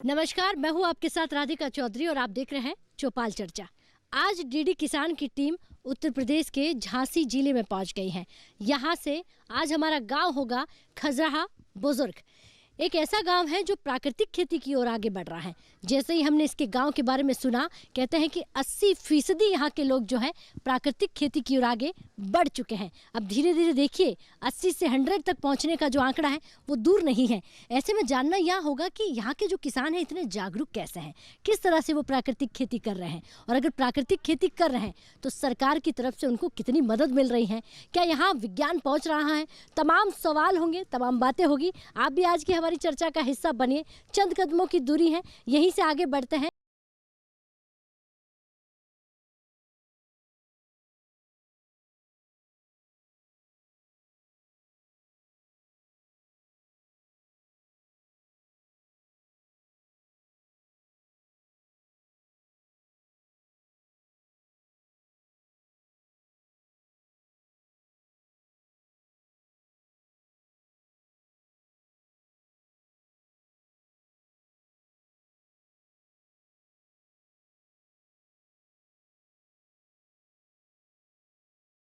नमस्कार, मैं हूँ आपके साथ राधिका चौधरी और आप देख रहे हैं चौपाल चर्चा। आज डीडी किसान की टीम उत्तर प्रदेश के झांसी जिले में पहुंच गई है। यहाँ से आज हमारा गांव होगा खजराहा बुजुर्ग। एक ऐसा गांव है जो प्राकृतिक खेती की ओर आगे बढ़ रहा है। जैसे ही हमने इसके गांव के बारे में सुना, कहते हैं कि 80% यहाँ के लोग जो है प्राकृतिक खेती की ओर आगे बढ़ चुके हैं। अब धीरे धीरे देखिए 80 से 100 तक पहुँचने का जो आंकड़ा है वो दूर नहीं है। ऐसे में जानना यह होगा कि यहाँ के जो किसान हैं इतने जागरूक कैसे हैं, किस तरह से वो प्राकृतिक खेती कर रहे हैं, और अगर प्राकृतिक खेती कर रहे हैं तो सरकार की तरफ से उनको कितनी मदद मिल रही है, क्या यहाँ विज्ञान पहुँच रहा है। तमाम सवाल होंगे, तमाम बातें होगी। आप भी आज की हमारी चर्चा का हिस्सा बनिए। चंद कदमों की दूरी है, यहीं से आगे बढ़ते हैं।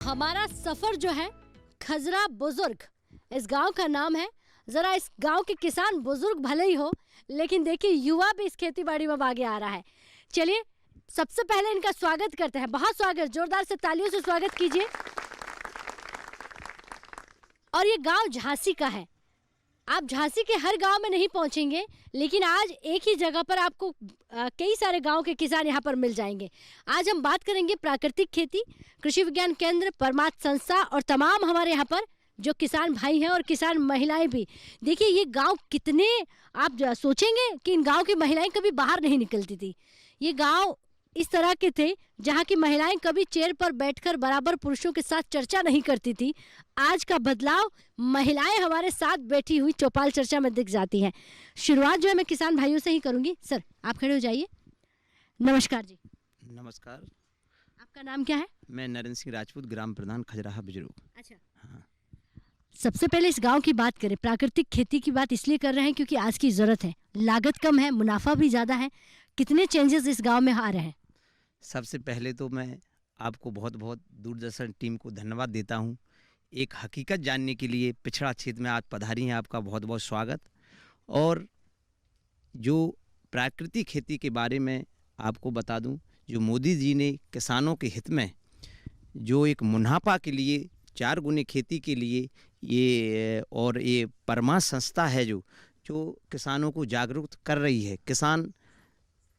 हमारा सफर जो है खजरा बुजुर्ग, इस गांव का नाम है। जरा इस गांव के किसान बुजुर्ग भले ही हो, लेकिन देखिए युवा भी इस खेती बाड़ी में आगे आ रहा है। चलिए सबसे पहले इनका स्वागत करते हैं। बहुत स्वागत, जोरदार से तालियों से स्वागत कीजिए। और ये गांव झांसी का है। आप झांसी के हर गांव में नहीं पहुंचेंगे, लेकिन आज एक ही जगह पर आपको कई सारे गांव के किसान यहां पर मिल जाएंगे। आज हम बात करेंगे प्राकृतिक खेती, कृषि विज्ञान केंद्र, परमार्थ संस्था और तमाम हमारे यहाँ पर जो किसान भाई हैं और किसान महिलाएं भी। देखिए ये गांव कितने, आप सोचेंगे कि इन गांव की महिलाएं कभी बाहर नहीं निकलती थी। ये गांव इस तरह के थे जहां की महिलाएं कभी चेयर पर बैठकर बराबर पुरुषों के साथ चर्चा नहीं करती थी। आज का बदलाव महिलाएं हमारे साथ बैठी हुई चौपाल चर्चा में दिख जाती हैं। शुरुआत जो है मैं किसान भाइयों से ही करूंगी। सर आप खड़े हो जाइए। नमस्कार जी। नमस्कार। आपका नाम क्या है? मैं नरेंद्र सिंह राजपूत, ग्राम प्रधान खजराहा बुजुर्ग। अच्छा, हाँ। सबसे पहले इस गांव की बात करें। प्राकृतिक खेती की बात इसलिए कर रहे हैं क्योंकि आज की जरूरत है, लागत कम है, मुनाफा भी ज्यादा है। कितने चेंजेस इस गांव में आ रहे हैं? सबसे पहले तो मैं आपको बहुत बहुत दूरदर्शन टीम को धन्यवाद देता हूँ। एक हकीकत जानने के लिए पिछड़ा क्षेत्र में आज पधारी हैं, आपका बहुत बहुत स्वागत। और जो प्राकृतिक खेती के बारे में आपको बता दूं, जो मोदी जी ने किसानों के हित में जो एक मुनाफा के लिए 4 गुने खेती के लिए ये परमार्थ संस्था है जो किसानों को जागरूक कर रही है। किसान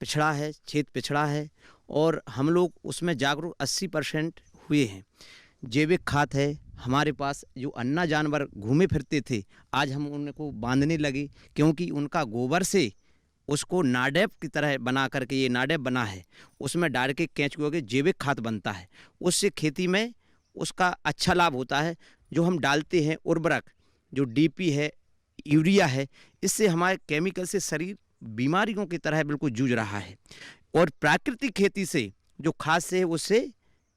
पिछड़ा है, क्षेत्र पिछड़ा है और हम लोग उसमें जागरूक 80% हुए हैं। जैविक खाद है हमारे पास। जो अन्ना जानवर घूमे फिरते थे, आज हम उनको बांधने लगे, क्योंकि उनका गोबर से उसको नाडेप की तरह बना करके, ये नाडेप बना है, उसमें डाल के केंचुए के जैविक खाद बनता है। उससे खेती में उसका अच्छा लाभ होता है। जो हम डालते हैं उर्वरक, जो डीपी है, यूरिया है, इससे हमारे केमिकल से शरीर बीमारियों की तरह बिल्कुल जूझ रहा है। और प्राकृतिक खेती से जो खाद से है उससे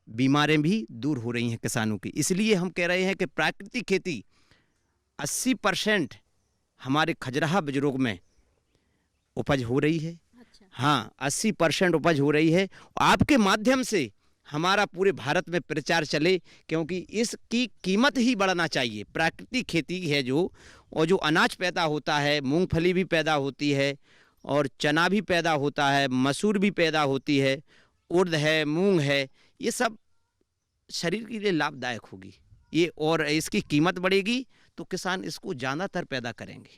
बीमारियां भी दूर हो रही हैं किसानों की। इसलिए हम कह रहे हैं कि प्राकृतिक खेती 80% हमारे खजराहा बुजुर्ग में उपज हो रही है। अच्छा। हाँ, 80% उपज हो रही है। आपके माध्यम से हमारा पूरे भारत में प्रचार चले, क्योंकि इसकी कीमत ही बढ़ना चाहिए। प्राकृतिक खेती है जो, और जो अनाज पैदा होता है, मूंगफली भी पैदा होती है और चना भी पैदा होता है, मसूर भी पैदा होती है, उड़द है, मूंग है, ये सब शरीर के लिए लाभदायक होगी ये, और इसकी कीमत बढ़ेगी तो किसान इसको ज़्यादातर पैदा करेंगे।